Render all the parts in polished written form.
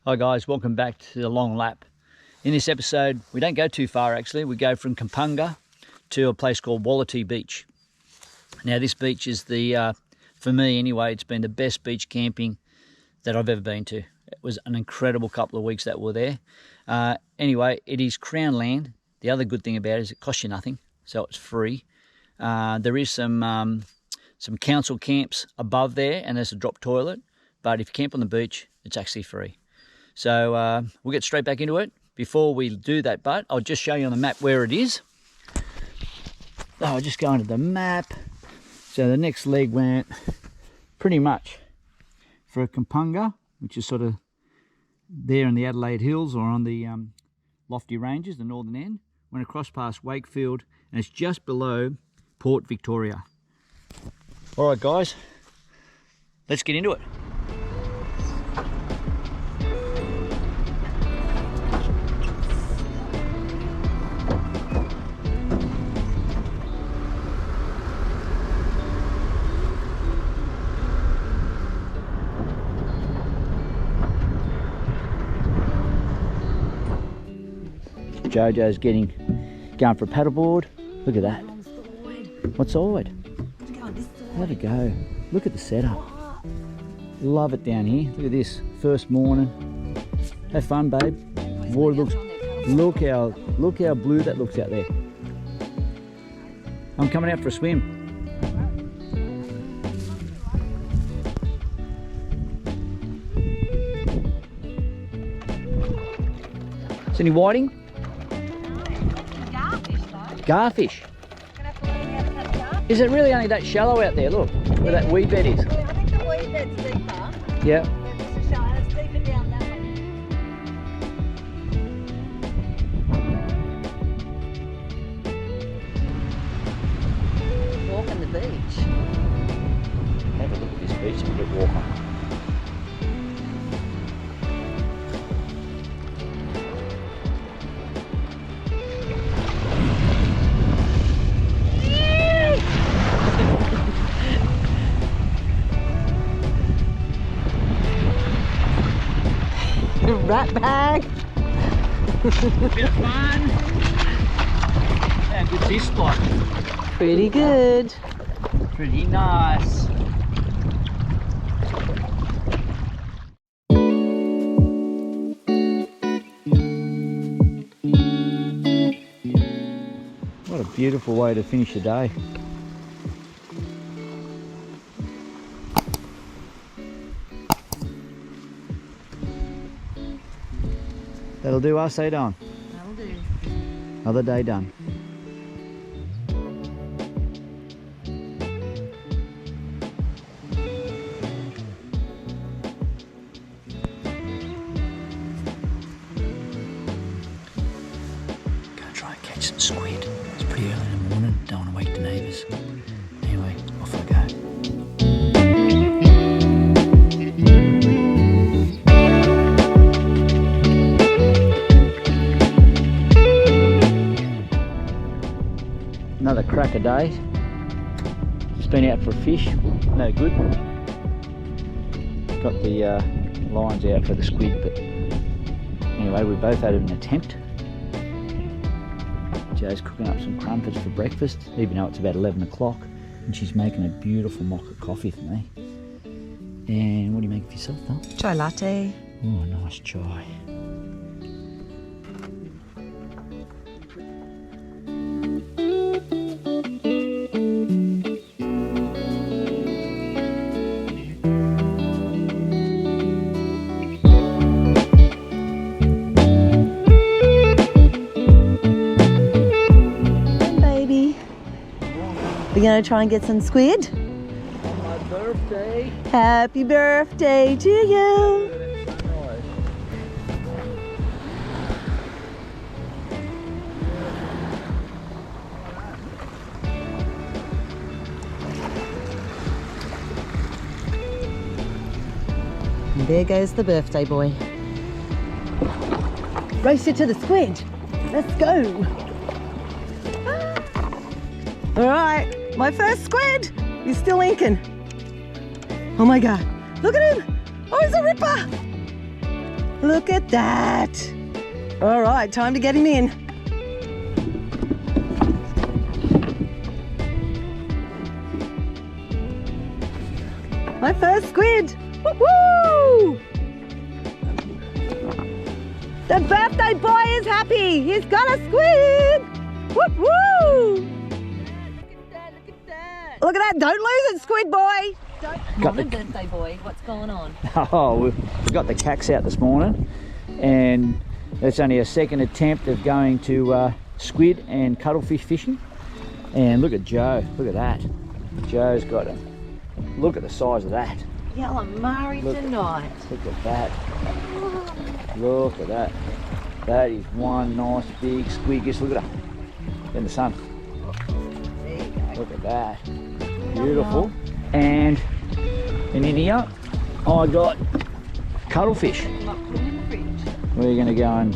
Hi guys, welcome back to the long lap. In this episode, we don't go too far actually. We go from Kampunga to a place called Wauraltee Beach. Now this beach is for me anyway, it's been the best beach camping that I've ever been to. It was an incredible couple of weeks that we're there. Anyway, it is Crown land. The other good thing about it is it costs you nothing, so it's free. There is some council camps above there and there's a drop toilet, but if you camp on the beach, it's actually free. So we'll get straight back into it. Before we do that, but I'll just show you on the map where it is. So I'll just go into the map. So the next leg went pretty much for Kampunga, which is sort of there in the Adelaide Hills or on the lofty ranges, the northern end. Went across past Wakefield and it's just below Port Victoria. All right guys, let's get into it. Jojo's going for a paddleboard. Look at that. What side? Have a go. Look at the setup. Love it down here. Look at this. First morning. Have fun, babe. Water looks. Look how blue that looks out there. I'm coming out for a swim. Is any whiting? Garfish. Is it really only that shallow out there? Look, where that weed bed is. I think the weed bed's deeper. Yeah. It's a shallow, it's deeper down that way. Walking the beach. Have a look at this beach and we'll walk on. Rat bag. Bit of fun. Yeah, good sea spot. Pretty good. Pretty nice. What a beautiful way to finish the day. That'll do us, eh, Don? That'll do. Another day done. Gonna try and catch some squid. It's pretty early in the morning, don't want to wake the neighbours. Anyway, off I go. Another cracker day. Just been out for a fish, no good. Got the lines out for the squid, but anyway, we both had an attempt. Jo's cooking up some crumpets for breakfast, even though it's about 11 o'clock, and she's making a beautiful mocha coffee for me. And what do you make for yourself, though? Chai latte. Oh, nice chai. We're going to try and get some squid. On my birthday. Happy birthday to you. And there goes the birthday boy. Race you to the squid. Let's go. All right, my first squid. He's still inking. Oh my God, look at him. Oh, he's a ripper. Look at that. All right, time to get him in. My first squid. Woo-hoo! The birthday boy is happy. He's got a squid. Woo-hoo! Look at that. Don't lose it, squid boy. Morning, birthday boy. What's going on? Oh, we've got the cacks out this morning, and it's only a second attempt of going to squid and cuttlefish fishing. And look at Joe. Look at that. Joe's got a look at the size of that. Calamari tonight. Look at that. Look at that. That is one nice big squid. Just look at her in the sun. There you go. Look at that. Beautiful. And in here, I got cuttlefish. We're going to go and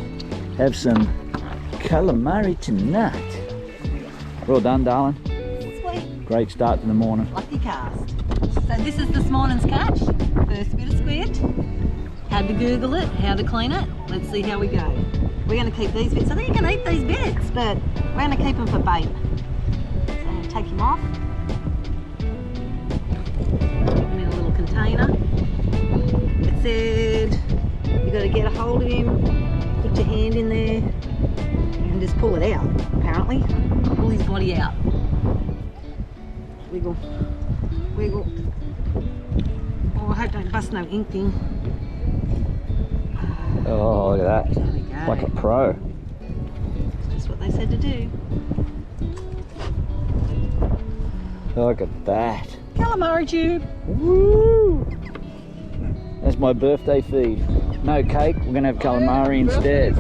have some calamari tonight. Well done, darling. Sweet. Great start to the morning. Lucky cast. So this is this morning's catch. First bit of squid. Had to Google it, how to clean it. Let's see how we go. We're going to keep these bits. I think you can eat these bits, but we're going to keep them for bait. So I'm going to take him off. In a little container. It said you got to get a hold of him, put your hand in there, and just pull it out. Apparently, pull his body out. Wiggle, wiggle. Oh, I hope don't bust no ink thing. Oh, look at that. There we go. Like a pro. That's what they said to do. Look at that. Calamari tube. Woo! That's my birthday feed. No cake, we're going to have calamari instead.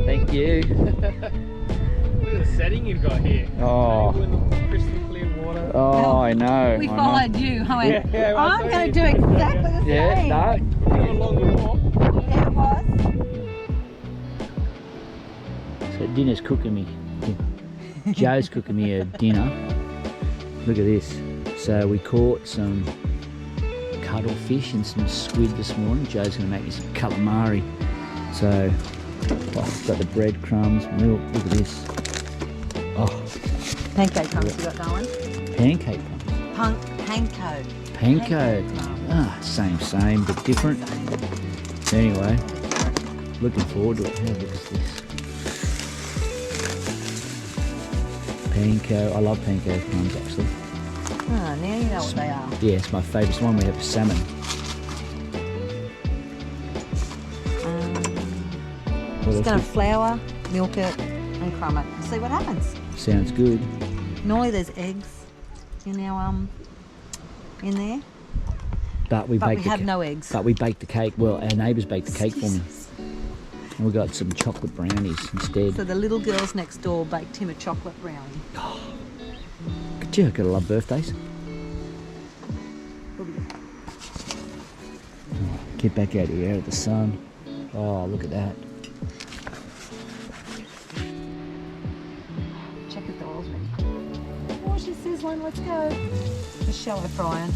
Thank you. Look at the setting you've got here. Oh. Table in the crystal clear water. Oh, I know. We I know. followed you. I went, Yeah, well, I'm so going you to do did. exactly the Yeah, same. no. Go along the walk. Yeah, it was. So dinner's cooking me. Joe's cooking me a dinner. Look at this. So we caught some cuttlefish and some squid this morning. Joe's going to make me some calamari. So, got the breadcrumbs, milk. Look at this. Oh, Pancake crumbs you got going. pancake crumbs. Panko. Panko. Ah, same, but different. Anyway, looking forward to it. How look at this. Panko. I love panko crumbs actually. Oh, now you know what they are. Yeah, it's my favourite one. We have salmon. What Just else going we- to flour, milk it, and crumb it. See what happens. Sounds good. Normally there's eggs in our in there, But we but baked we have no eggs. But we baked the cake. Well, our neighbours baked the cake for me. And we got some chocolate brownies instead. So the little girls next door baked him a chocolate brownie. Gee, I gotta love birthdays. Get back out here, out of the sun. Oh, look at that. Check if the oil's ready. Oh, she's sizzling. Let's go. Just shallow frying.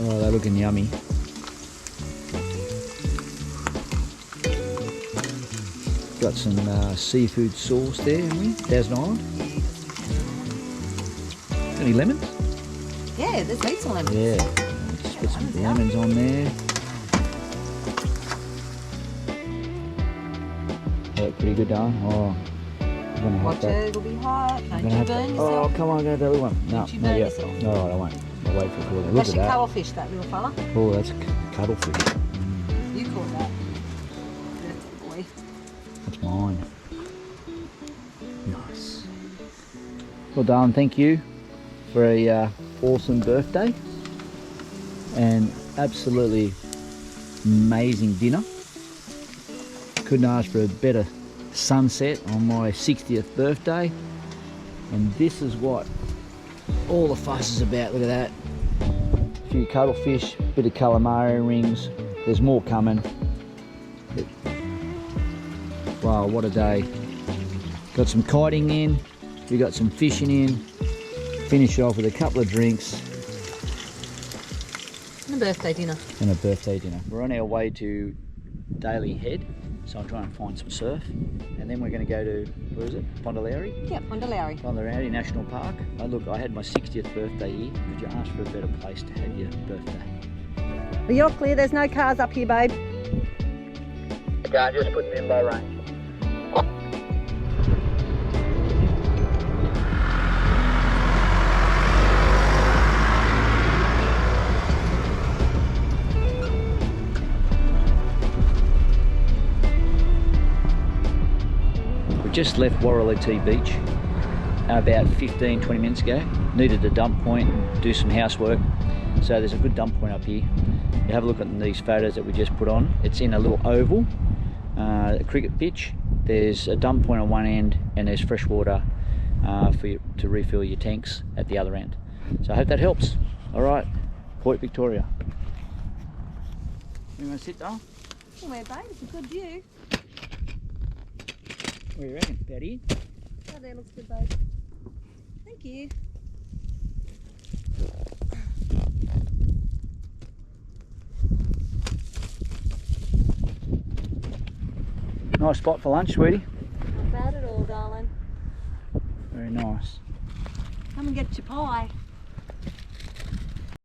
Oh, they're looking yummy. Got some seafood sauce there, haven't we? Thousand Island. Any lemons? Yeah, there's heaps of lemons. Yeah. Just put some lemons on there. Yeah, pretty good, darling. Oh, I'm gonna have Watch that. it, it'll be hot. Don't I'm you gonna have burn to, yourself. oh, come on, go to the other one. No, Don't you not burn yet. yourself. No, I won't. I'll wait for a quarter. Look That's at your that. cuttlefish, that little fella. Oh, that's cuttlefish. You caught that. That's the boy. That's mine. Nice. Well, darling, thank you for a awesome birthday and absolutely amazing dinner. Couldn't ask for a better sunset on my 60th birthday. And this is what all the fuss is about. Look at that. A few cuttlefish, bit of calamari rings. There's more coming. But, wow, what a day. Got some kiting in. We got some fishing in. finish off with a couple of drinks And a birthday dinner. and a birthday dinner. We're on our way to Daly Head, so I'll try and find some surf. And then we're going to go to, where is it? Pondalari? Yep, Pondalari. Pondalari National Park. Oh, look, I had my 60th birthday here. Could you ask for a better place to have your birthday? Well, you're clear, there's no cars up here, babe. Okay, just putting in low range. We just left Wauraltee Beach about 15-20 minutes ago. Needed a dump point and do some housework. So there's a good dump point up here. You have a look at these photos that we just put on. It's in a little oval, a cricket pitch. There's a dump point on one end and there's fresh water for you to refill your tanks at the other end. So I hope that helps. All right, Point Victoria. You want to sit down? Anyway, babe, it's a good view. What do you reckon? About here? Oh, there looks good, babe. Thank you. Nice spot for lunch, sweetie. Not bad at all, darling. Very nice. Come and get your pie.